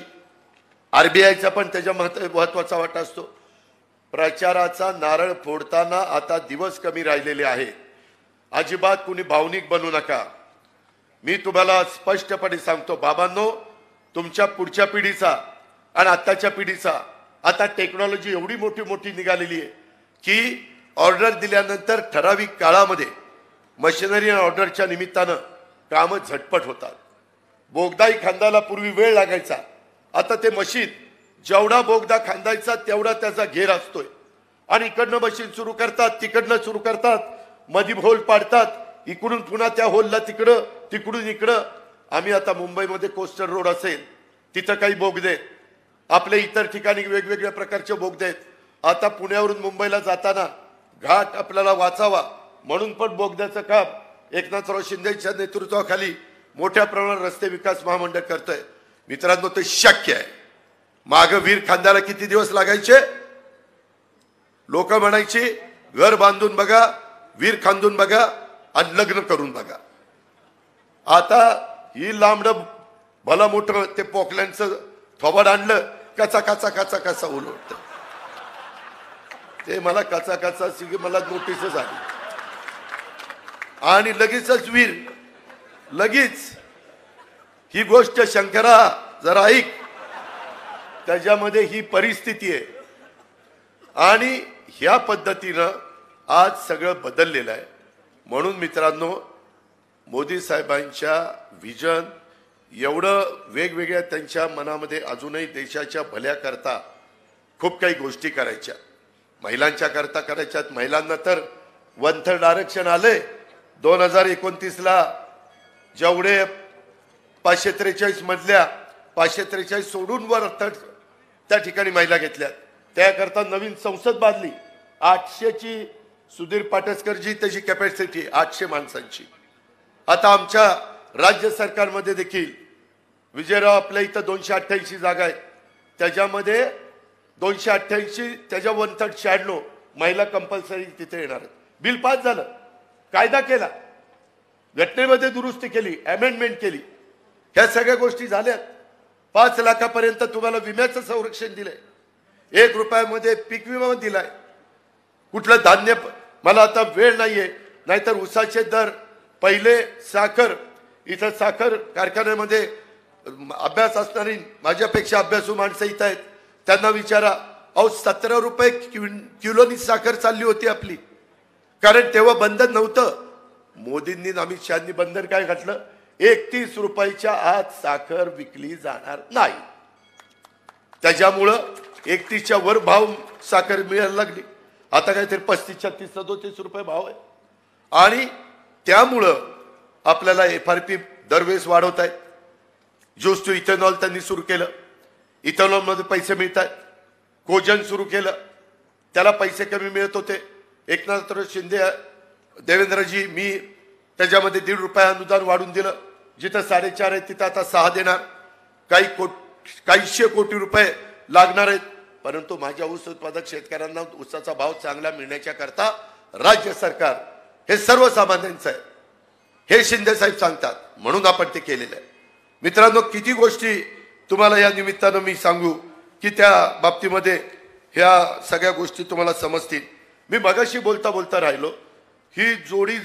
RBIचा पण त्याच्या महत्वाचा वाटा असतो. प्रचाराचा नारळ फोडताना आता दिवस कमी राहिलेले आहेत. अजिबात कुणी भावनिक बनू नका. मी तुम्हाला स्पष्टपणे सांगतो बाबांनो, तुमच्या पुढच्या पिढीचा आणि आताच्या पिढीचा आता टेक्नॉलॉजी एवढी मोठी मोठी निघालेली आहे की ऑर्डर दिल्यानंतर ठराविक काळामध्ये मशिनरी आणि ऑर्डरच्या निमित्तानं कामं झटपट होतात. बोगदाही खांदायला पूर्वी वेळ लागायचा, आता ते मशीन जेवढा बोगदा खांदायचा तेवढा त्याचा घेर असतोय आणि इकडनं मशीन सुरू करतात, तिकडनं सुरू करतात, मधी होल पाडतात, इकडून पुन्हा त्या होलला तिकडं, तिकडून इकडं. आम्ही आता मुंबईमध्ये कोस्टल रोड असेल तिथं काही बोगदे, आपल्या इतर ठिकाणी वेगवेगळ्या प्रकारचे बोगदे आहेत. आता पुण्यावरून मुंबईला जाताना घाट आपल्याला वाचावा म्हणून पण बोगद्याचं काम एकनाथराव शिंदेच्या नेतृत्वाखाली मोठ्या प्रमाणात रस्ते विकास महामंडळ करतंय. मित्रांनो ते शक्य आहे. माग वीर खांद्याला किती दिवस लागायचे? लोक म्हणायची घर बांधून बघा, वीर खांदून बघा आणि लग्न करून बघा. आता ही लांबड भला मोठं ते पोकलँडचं थोबाड आणलं, कचा कचा कचा कसा उलटतं. ते मला कचा कचा सिगे मला नोटीसच आली आणि लगेचच वीर लगेच. ही गोष्ट शंकरा जरा ऐक, त्याच्यामध्ये ही परिस्थिती आहे आणि ह्या पद्धतीनं आज सगळं बदललेलं आहे. म्हणून मित्रांनो मोदी साहेबांच्या विजन एवढं वेगवेगळ्या त्यांच्या मनामध्ये अजूनही देशाच्या भल्याकरता खूप काही गोष्टी करायच्या, महिलांच्या करता करायच्यात. महिलांना तर 1/3 आरक्षण आले 2029ला. जेवढे 543 मधल्या 543 सोडून वर त्या ठिकाणी महिला घेतल्यात. त्याकरता नवीन संसद बांधली 800ची. सुधीर पाटसकरजी त्याची कॅपॅसिटी 800 माणसांची. आता आमच्या राज्य सरकारमध्ये देखील विजयराव आपल्या इथं 288 जागा आहेत, त्याच्यामध्ये 288 त्याच्या 1/3 96 महिला कंपल्सरी तिथे येणार आहेत. बिल पास झालं, कायदा केला, घटनेमध्ये दुरुस्ती केली, अमेंडमेंट केली, ह्या सगळ्या गोष्टी झाल्यात. 5 लाखापर्यंत तुम्हाला विम्याचं संरक्षण दिलंय, 1 रुपयामध्ये पीक विमा दिलाय. कुठलं धान्य, मला आता वेळ नाहीये, नाहीतर ऊसाचे दर पहिले साखर, इथं साखर कारखान्यामध्ये अभ्यास असणारी माझ्यापेक्षा अभ्यासू माणसं इथं आहेत, त्यांना विचारा. अहो 17 रुपये किलोनी साखर चालली होती आपली, कारण तेव्हा बंधन नव्हतं. मोदींनी अमित शहानी बंधन काय घातलं? 31 रुपयाच्या आत साखर विकली जाणार नाही. त्याच्यामुळं 31च्या वर भाव साखर मिळायला लागली. आता काहीतरी 35, 36, 37 रुपये भाव आहे आणि त्यामुळं आपल्याला FRP दरवेळेस वाढवत आहे. ज्यूस टू इथेनॉल त्यांनी सुरू केलं, इथेनॉलमध्ये पैसे मिळत आहेत. कोजन सुरू केलं, त्याला पैसे कमी मिळत होते. एकनाथराव शिंदे, देवेंद्रजी, मी त्याच्यामध्ये ₹1.5 अनुदान वाढून दिलं. जिथं 4.5 आहे तिथं आता 6 देणार. काहीशे कोटी रुपये लागणार आहेत. परंतु माझ्या ऊस उत्पादक शेतकऱ्यांना ऊसाचा भाव चांगला मिळण्याच्या करता राज्य सरकार हे सर्वसामान्यांचं आहे हे शिंदे साहेब सांगतात, म्हणून आपण ते केलेलं आहे. मित्रांनो, किती गोष्टी तुम्हाला या निमित्तानं मी सांगू की त्या बाबतीमध्ये ह्या सगळ्या गोष्टी तुम्हाला समजतील. मी मगाशी बोलता बोलता राहिलो. ही जोडी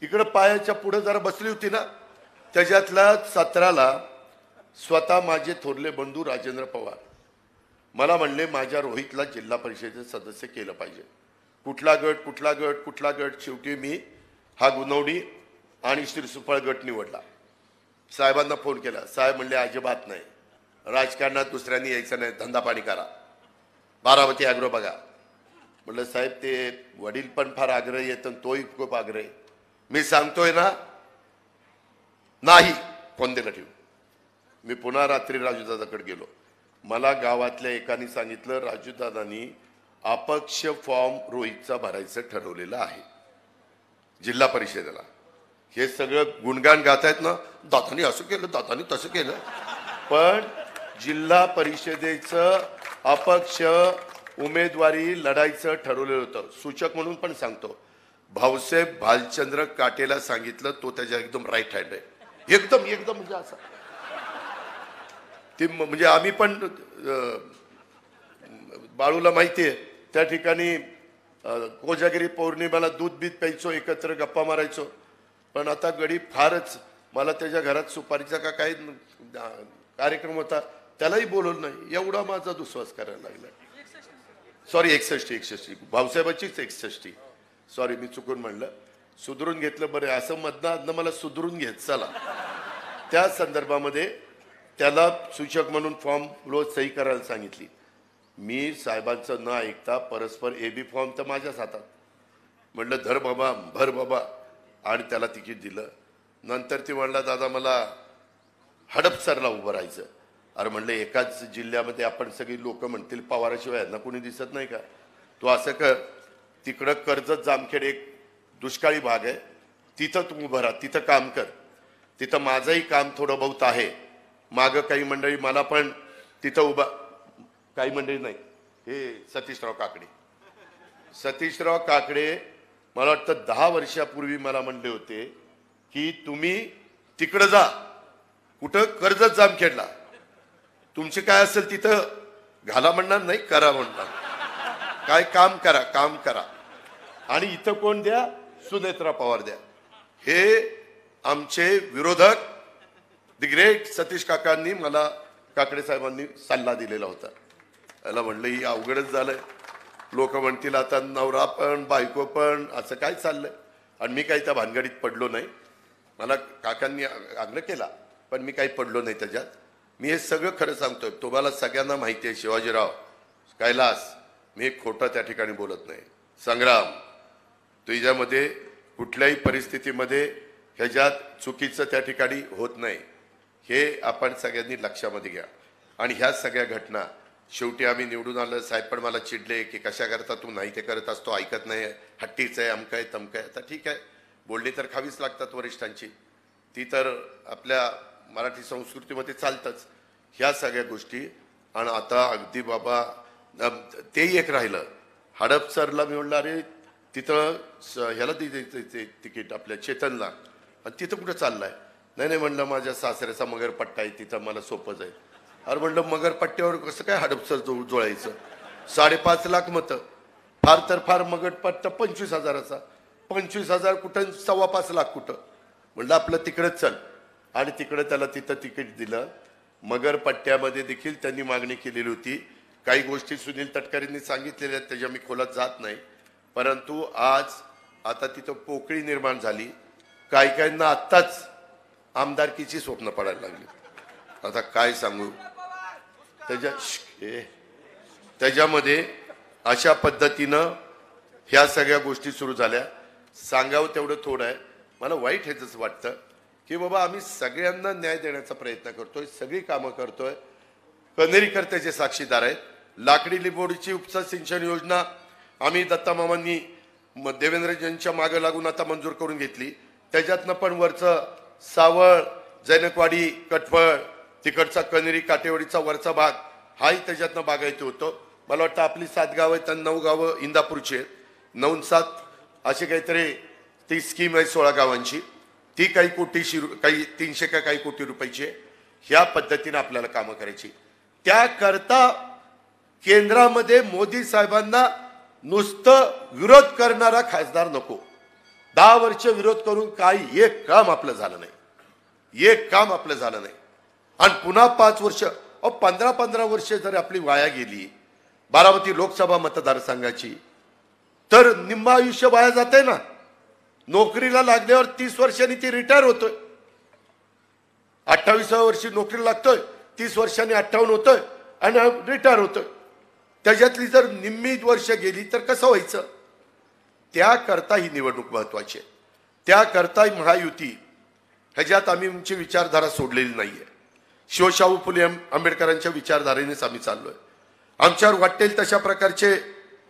इकडं पायाच्या पुढे जरा बसली होती ना, त्याच्यातल्या 17ला स्वतः माझे थोरले बंधू राजेंद्र पवार मला म्हणले माझ्या रोहितला जिल्हा परिषदेचे सदस्य केलं पाहिजे. कुठला गट कुठला गट कुठला गट, शेवटी मी हा गुणवडी आणि श्रीसुफळ गट निवडला. साहेबांना फोन केला. साहेब म्हणले अजिबात नाही, राजकारणात दुसऱ्यांनी यायचं नाही, धंदा पाणी करा, बारामती ॲग्रो बघा. म्हटलं साहेब ते वडील पण फार आग्रही आहेत, तोही खूप आग्रही. मी सांगतोय ना, नाही फोन दिला ठेवून. मी पुन्हा रात्री राजूदादाकडे गेलो. मला गावातल्या एकाने सांगितलं राजूदादांनी अपक्ष फॉर्म रोहितचा भरायचं ठरवलेलं आहे जिल्हा परिषदेला. हे सगळं गुणगान गातायत ना, दादानी असं केलं, दादानी तसं केलं. पण जिल्हा परिषदेचं अपक्ष उमेदवारी लढायचं ठरवलेलं होतं. सूचक म्हणून पण सांगतो, भाऊसाहेब भालचंद्र काटेला सांगितलं, तो त्याच्या एकदम राईट हँड आहे. एकदम एकदम म्हणजे असं ते म्हणजे आम्ही पण बाळूला माहिती आहे त्या ठिकाणी कोजागिरी पौर्णिमेला दूध बीत प्यायचो, एकत्र गप्पा मारायचो. पण आता गडी फारच, मला त्याच्या घरात सुपारीचा का काही कार्यक्रम होता त्यालाही बोलवलं नाही. एवढा माझा दुस्वास करायला लागला. सॉरी 61 भाऊसाहेबाचीच 61. सॉरी मी चुकून म्हणलं, सुधरून घेतलं. बरं असं मधनं मला सुधरून घेत चला. त्या संदर्भामध्ये त्याला सूचक म्हणून फॉर्म रोज सही करायला सांगितली. मी साहेबांचं न ऐकता परस्पर AB फॉर्म तर माझ्याच हातात. म्हटलं धर बाबा, भर बाबा, आणि त्याला तिकीट दिलं. नंतर ती म्हणला दादा मला हडपसरला उभं राहायचं. अरे म्हणलं एकाच जिल्ह्यामध्ये आपण सगळी लोक म्हणतील पवाराशिवाय यांना कोणी दिसत नाही का? तू असं कर, तिकडं कर्जत जामखेड एक दुष्काळी भाग आहे, तिथं तू उभं राहा, तिथं काम कर. तिथं माझंही काम थोडं बहुत आहे. मागं काही मंडळी मला पण तिथं उभा, काही मंडळी नाही, हे सतीशराव काकडे मला वाटतं 10 वर्षापूर्वी मला म्हणले होते की तुम्ही तिकडं जा, कुठं कर्जत जामखेडला, तुमचे काय असेल तिथं घाला म्हणणार नाही, करा म्हणणार. काय काम करा, काम करा. आणि इथं कोण द्या, सुनेत्रा पवार द्या. हे आमचे विरोधक द ग्रेट सतीश काकांनी मला, काकडे साहेबांनी सल्ला दिलेला होता. त्याला म्हणलं ही अवघडच झालंय, लोक म्हणतील आता नवरा पण बायको पण असं काय चाललंय. आणि मी काही त्या भानगडीत पडलो नाही. मला काकांनी आग्रह केला पण मी काही पडलो नाही त्याच्यात. मी हे सगळं खरं सांगतोय, तुम्हाला सगळ्यांना माहिती आहे. शिवाजीराव कैलास, मी खोटं त्या ठिकाणी बोलत नाही. संग्राम, तुझ्यामध्ये कुठल्याही परिस्थितीमध्ये ह्याच्यात चुकीचं त्या ठिकाणी होत नाही, हे आपण सगळ्यांनी लक्षामध्ये घ्या. आणि ह्या सगळ्या घटना शेवटी आम्ही निवडून आलं. साहेब पण मला चिडले की कशा करता तू नाही ते करत असतो, ऐकत नाही, हट्टीच आहे, अमकं आहे तमकं आहे. आता ठीक आहे, बोलणी तर खावीच लागतात वरिष्ठांची, ती तर आपल्या मराठी संस्कृतीमध्ये चालतंच ह्या सगळ्या गोष्टी. आणि आता अगदी बाबा तेही एक राहिलं, हडपसरला मी म्हणलं अरे तिथं ह्याला द्यायचं तिकीट आपल्या चेतनला, आणि तिथं कुठं चाललाय? नाही म्हणलं माझ्या सासऱ्याचा मगरपट्टा आहे, तिथं मला सोपं जाईल. अरे म्हणलं मगरपट्ट्यावर कसं काय हडपसर जोडायचं? 5.5 लाख मतं, फार तर फार मगरपट्टा 25,000चा, 25,000 कुठं, 5.25 लाख कुठं? म्हणलं आपलं तिकडंच चल. आणि तिकडं त्याला तिथं तिकीट दिलं. मगरपट्ट्यामध्ये देखील त्यांनी मागणी केलेली होती. काही गोष्टी सुनील तटकरेंनी सांगितलेल्या आहेत, त्याच्या मी खोलात जात नाही. परंतु आज आता तिथं पोकळी निर्माण झाली. काही काहींना आत्ताच आमदारकीची स्वप्न पडायला लागली. आता काय सांगू, त्याच्यामध्ये अशा पद्धतीनं ह्या सगळ्या गोष्टी सुरू झाल्या. सांगावं तेवढं थोडं आहे. मला वाईट हेच वाटतं की बाबा आम्ही सगळ्यांना न्याय देण्याचा प्रयत्न करतोय, सगळी कामं करतोय. कनेरीकर त्याचे साक्षीदार आहेत. लाकडी लिंबोडीची उपसा सिंचन योजना आम्ही दत्ता मामांनी देवेंद्रजींच्या मागे लागून आता मंजूर करून घेतली. त्याच्यातनं पण वरचं सावळ, जैनकवाडी, कटफळ, तिकडचा कनेरी, काटेवाडीचा वरचा भाग हाही त्याच्यातनं बागायती होतो. मला वाटतं आपली 7 गावं आहेत आणि 9 गावं इंदापूरची, 9 आणि 7 असे काहीतरी ती स्कीम आहे 16 गावांची. ती काही कोटीशी, काही 300 का काही कोटी रुपयाची आहे. ह्या पद्धतीने आपल्याला कामं करायची. त्याकरता केंद्रामध्ये मोदी साहेबांना नुसतं विरोध करणारा खासदार नको. 10 वर्ष विरोध करून काही एक काम आपलं झालं नाही, एक काम आपलं झालं नाही. आणि पुन्हा 5 वर्ष, 15-15 वर्ष जर आपली वाया गेली बारामती लोकसभा मतदारसंघाची, तर निम्म आयुष्य वाया जाते ना. नोकरीला लागल्यावर 30 वर्षांनी ती रिटायर होतोय, 28व्या वर्षी नोकरी लागतोय, 30 वर्षांनी 58 होतोय आणि रिटायर होतोय. त्याच्यातली जर निम्मी वर्ष गेली तर कसं व्हायचं? त्याकरता ही निवडणूक महत्वाची आहे. त्याकरता महायुती ह्याच्यात आम्ही आमची विचारधारा सोडलेली नाहीये. शिवशाहू फुले आंबेडकरांच्या विचारधारेनेच आम्ही चाललोय. आमच्यावर वाटेल तशा प्रकारचे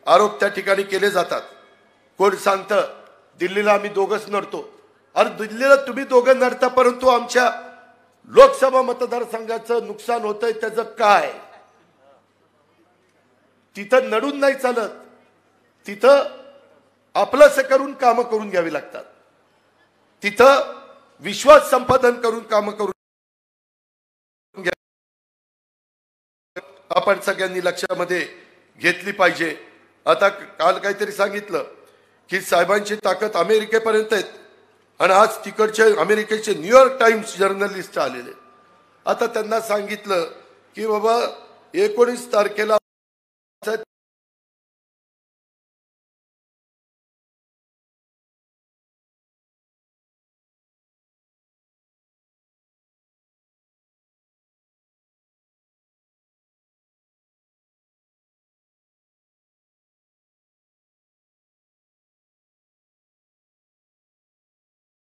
आरोप त्या ठिकाणी केले जातात. कोण सांगतं दिल्लीला आम्ही दोघंच नडतो. अरे दिल्लीला तुम्ही दोघं नडता, परंतु आमच्या लोकसभा मतदारसंघाचं नुकसान होतंय त्याचं काय? तिथं नडून नाही चालत, तिथं आपलंसं करून कामं करून घ्यावी लागतात. तिथं विश्वास संपादन करून कामं करून आपण सगळ्यांनी लक्षामध्ये घेतली पाहिजे. आता काल काहीतरी सांगितलं की साहेबांची ताकद अमेरिकेपर्यंत आहे आणि आज तिकडचे अमेरिकेचे न्यूयॉर्क टाइम्स जर्नलिस्ट आलेले. आता त्यांना सांगितलं की बाबा 19 तारखेला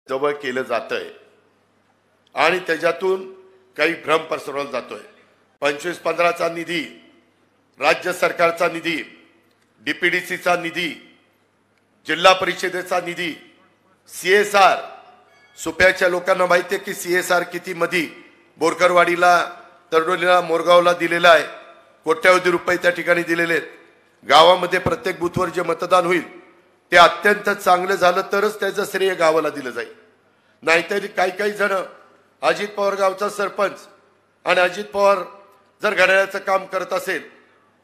जवळ केलं जातंय आणि त्याच्यातून काही भ्रम पसरवला जातोय. 25-15चा निधी, राज्य सरकारचा निधी, डीपीडीसीचा निधी, जिल्हा परिषदेचा निधी, CSR. सुप्याच्या लोकांना माहिती आहे की CSR किती मधी बोरकरवाडीला, तरडोलीला, मोरगावला दिलेला आहे. कोट्यावधी रुपये त्या ठिकाणी दिलेले आहेत. गावामध्ये प्रत्येक बूथवर जे मतदान होईल ते अत्यंत चांगलं झालं तरच त्याचं श्रेय गावाला दिलं जाईल. नाहीतरी काही जण अजित पवार गावचा सरपंच आणि अजित पवार जर घड्याळाचं काम करत असेल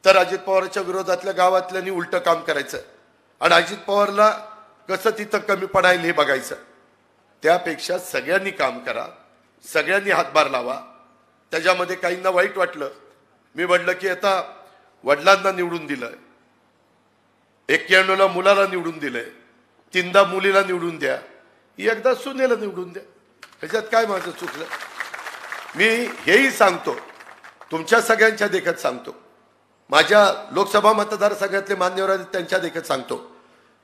तर अजित पवारच्या विरोधातल्या गावातल्यांनी उलटं काम करायचं आणि अजित पवारला कसं तिथं कमी पडायला हे बघायचं. त्यापेक्षा सगळ्यांनी काम करा, सगळ्यांनी हातभार लावा. त्याच्यामध्ये काहींना वाईट वाटलं, मी म्हटलं की आता वडिलांना निवडून दिलंय, 91ला मुलाला निवडून दिलंय, 3दा मुलीला निवडून द्या, एकदा सुनेला निवडून द्या. ह्याच्यात काय माझं चुकलं? मी हेही सांगतो, तुमच्या सगळ्यांच्या देखत सांगतो, माझ्या लोकसभा मतदारसंघातले मान्यवर त्यांच्या देखत सांगतो,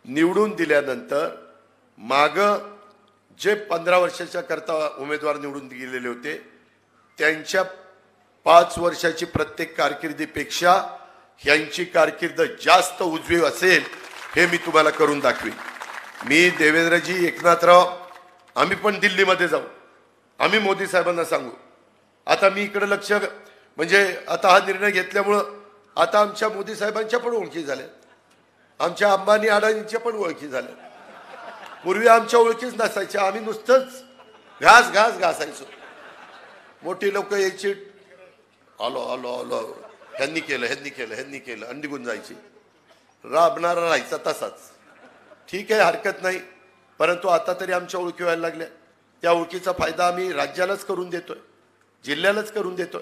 निवडून दिल्यानंतर माग जे 15 वर्षाच्या करता उमेदवार निवडून गेलेले होते त्यांच्या 5 वर्षाची प्रत्येक कारकिर्दीपेक्षा ह्यांची कारकीर्द जास्त उजवी असेल हे मी तुम्हाला करून दाखवीन. मी, देवेंद्रजी, एकनाथराव, आम्ही पण दिल्लीमध्ये जाऊ, आम्ही मोदी साहेबांना सांगू. आता मी इकडे लक्ष, म्हणजे आता हा निर्णय घेतल्यामुळं आता आमच्या मोदी साहेबांच्या पण ओळखी झाल्या, आमच्या अंबानी अडाणींच्या पण ओळखी झाल्या. पूर्वी आमच्या ओळखीच नसायच्या, आम्ही नुसतंच घासायचो. मोठी लोक यायची, आलो आलो आलो, ह्यांनी केलं आणि निघून जायची. राबणारा राहायचा तसाच. ठीक आहे, हरकत नाही, परंतु आता तरी आमच्या ओळखी व्हायला लागल्या. त्या ओळखीचा फायदा आम्ही राज्यालाच करून देतोय, जिल्ह्यालाच करून देतोय.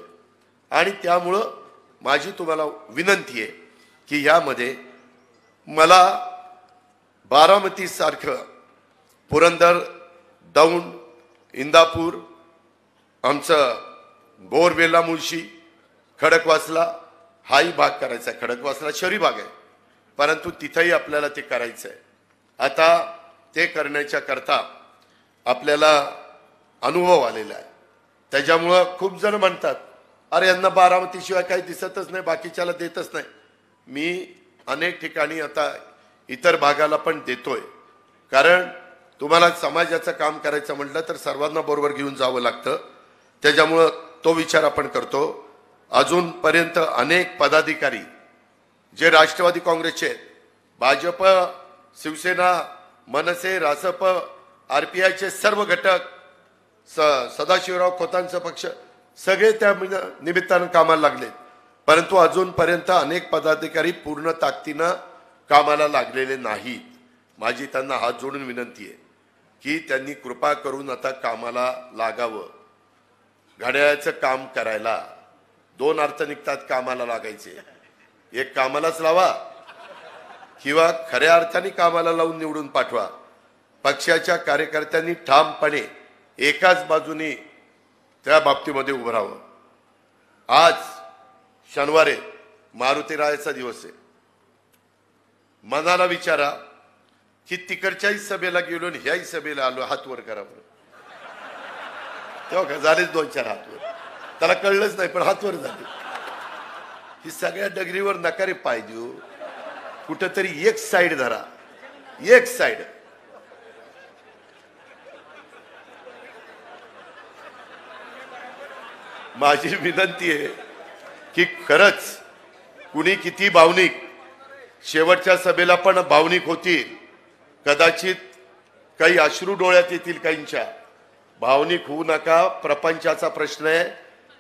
आणि त्यामुळं माझी तुम्हाला विनंती आहे की यामध्ये मला बारामती सारखं, पुरंदर, दौंड, इंदापूर, आमचं बोरवेला, मुळशी, खडकवासला हाही भाग करायचा आहे. खडकवासला शहरी भाग आहे, परंतु तिथंही आपल्याला ते करायचं आहे. आता ते करण्याच्या करता आपल्याला अनुभव आलेला आहे. त्याच्यामुळं खूप जण म्हणतात अरे यांना बारामतीशिवाय काही दिसतच नाही, बाकीच्याला देतच नाही. मी अनेक ठिकाणी आता इतर भागाला पण देतोय, कारण तुम्हाला समाजाचं काम करायचं म्हटलं तर सर्वांना बरोबर घेऊन जावं लागतं. त्याच्यामुळं तो विचार आपण करतो. अजूनपर्यंत अनेक पदाधिकारी जे राष्ट्रवादी काँग्रेसचे, भाजप, शिवसेना, मनसे, रासप, RPIचे सर्व घटक, सदाशिवराव खोतांचा पक्ष सगळे त्या निमित्तानं कामाला लागले. परंतु अजूनपर्यंत अनेक पदाधिकारी पूर्ण ताकदीनं कामाला लागलेले नाहीत. माझी त्यांना हात जोडून विनंती आहे की त्यांनी कृपा करून आता कामाला लागावं. घड्याळाचं काम करायला दोन अर्थ निघतात कामाला लागायचे. एक कामालाच लावा किंवा खऱ्या अर्थाने कामाला लावून निवडून पाठवा. पक्षाच्या कार्यकर्त्यांनी ठामपणे एकाच बाजूने त्या बाबतीमध्ये उभं राहावं. आज शनिवार आहे, मारुतीरायाचा दिवस आहे. मनाला विचारा की तिकडच्याही सभेला गेलो आणि ह्याही सभेला आलो, हात वर करा बरं. तेव्हा का झालेच 2-4 हात वर. त्याला कळलंच नाही पण हात वर झाले. ही सगळ्या डगरीवर नकारे पाय देऊ. कुठंतरी एक साईड धरा, एक साईड. माझी विनंती आहे की खरंच कुणी किती भावनिक, शेवटच्या सभेला पण भावनिक होती, कदाचित काही अश्रू डोळ्यात येतील काहींच्या. भावनिक होऊ नका. प्रपंचाचा प्रश्न आहे.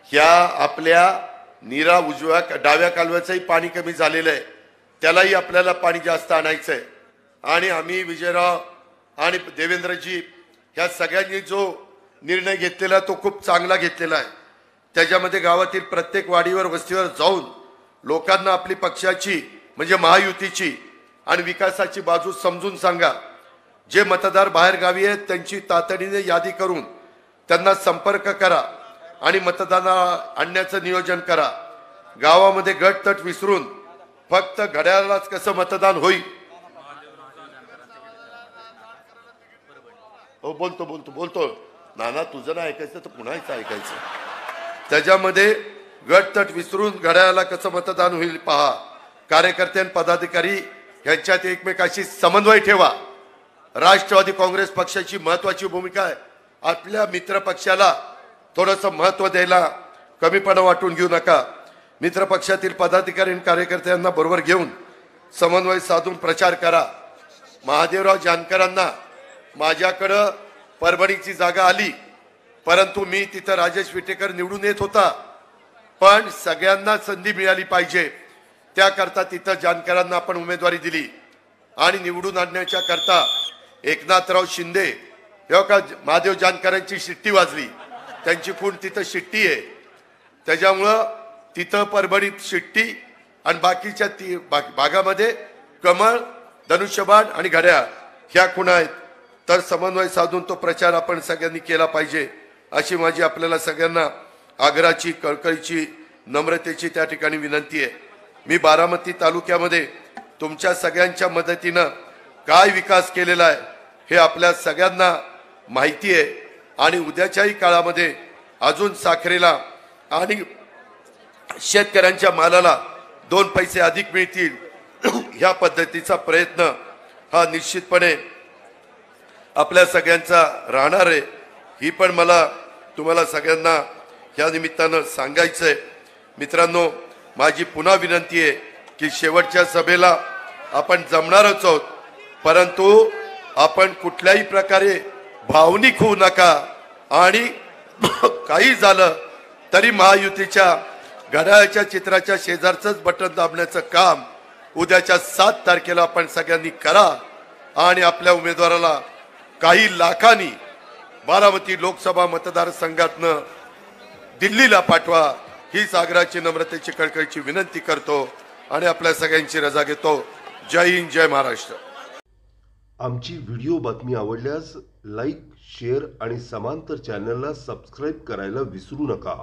ह्या आपल्या नीरा उजव्या डाव्या कालव्याचंही पाणी कमी झालेलं आहे, त्यालाही आपल्याला पाणी जास्त आणायचंय. आणि आम्ही विजयराव आणि देवेंद्रजी ह्या सगळ्यांनी जो निर्णय घेतलेला तो खूप चांगला घेतलेला आहे. त्याच्यामध्ये गावातील प्रत्येक वाडीवर वस्तीवर जाऊन लोकांना आपली पक्षाची म्हणजे महायुतीची आणि विकासाची बाजू समजून सांगा. जे मतदार बाहेर गावी आहेत त्यांची तातडीने यादी करून त्यांना संपर्क करा आणि मतदानाला आणण्याचं नियोजन करा. गावामध्ये गटतट विसरून फक्त घड्याळालाच कसं मतदान होईल. हो बोलतो बोलतो बोलतो नाना, तुझं नाही ऐकायचं तर कुणाचं ऐकायचं. त्याच्यामध्ये गटतट विसरून घड्याळाला कसं मतदान होईल पहा. कार्यकर्ते आणि पदाधिकारी यांच्यात एकमेकाशी समन्वय ठेवा. राष्ट्रवादी काँग्रेस पक्षाची महत्वाची भूमिका आहे. आपल्या मित्र पक्षाला थोडंसं महत्व द्यायला कमीपणा वाटून घेऊ नका. मित्र पक्षातील पदाधिकारी आणि कार्यकर्त्यांना बरोबर घेऊन समन्वय साधून प्रचार करा. महादेवराव जानकरांना माझ्याकडं परभणीची जागा आली, परंतु मी तिथं राजेश विटेकर निवडून येत होता. पण सगळ्यांना संधी मिळाली पाहिजे त्याकरता तिथं जानकरांना आपण उमेदवारी दिली आणि निवडून आणण्याच्या करता एकनाथराव शिंदे का महादेव जानकरांची शिट्टी वाजली. त्यांची खूण तिथं शिट्टी आहे. त्याच्यामुळं तिथं परभणीत शिट्टी आणि बाकीच्या भागामध्ये कमळ, धनुष्यबाण आणि घड्याळ ह्या खुणा आहेत. तर समन्वय साधून तो प्रचार आपण सगळ्यांनी केला पाहिजे अशी माझी आपल्याला सगळ्यांना आग्रहाची, कळकळीची, नम्रतेची त्या ठिकाणी विनंती आहे. मी बारामती तालुक्यामध्ये तुमच्या सगळ्यांच्या मदतीनं काय विकास केलेला आहे हे आपल्या सगळ्यांना माहिती आहे. आणि उद्याच्याही काळामध्ये अजून साखरेला आणि शेतकऱ्यांच्या मालाला 2 पैसे अधिक मिळतील ह्या पद्धतीचा प्रयत्न हा निश्चितपणे आपल्या सगळ्यांचा राहणार आहे. ही पण मला तुम्हाला सगळ्यांना ह्या निमित्तानं सांगायचंय. मित्रांनो, माझी पुन्हा विनंती आहे की शेवटच्या सभेला आपण जमणारच आहोत, परंतु आपण कुठल्याही प्रकारे भावनिक होऊ नका. आणि काही झालं तरी महायुतीच्या घड्याळाच्या चित्राच्या शेजारचंच बटन दाबण्याचं काम उद्याच्या 7 तारखेला आपण सगळ्यांनी करा आणि आपल्या उमेदवाराला काही लाखांनी बारामती लोकसभा मतदारसंघातनं दिल्लीला पाठवा. हीच आग्रहाची, नम्रतेची, कळकळीची विनंती करतो आणि आपल्या सगळ्यांची रजा घेतो. जय हिंद, जय महाराष्ट्र. आमची व्हिडिओ बातमी आवडल्यास लाईक, शेअर आणि समांतर चॅनलला सबस्क्राईब करायला विसरू नका.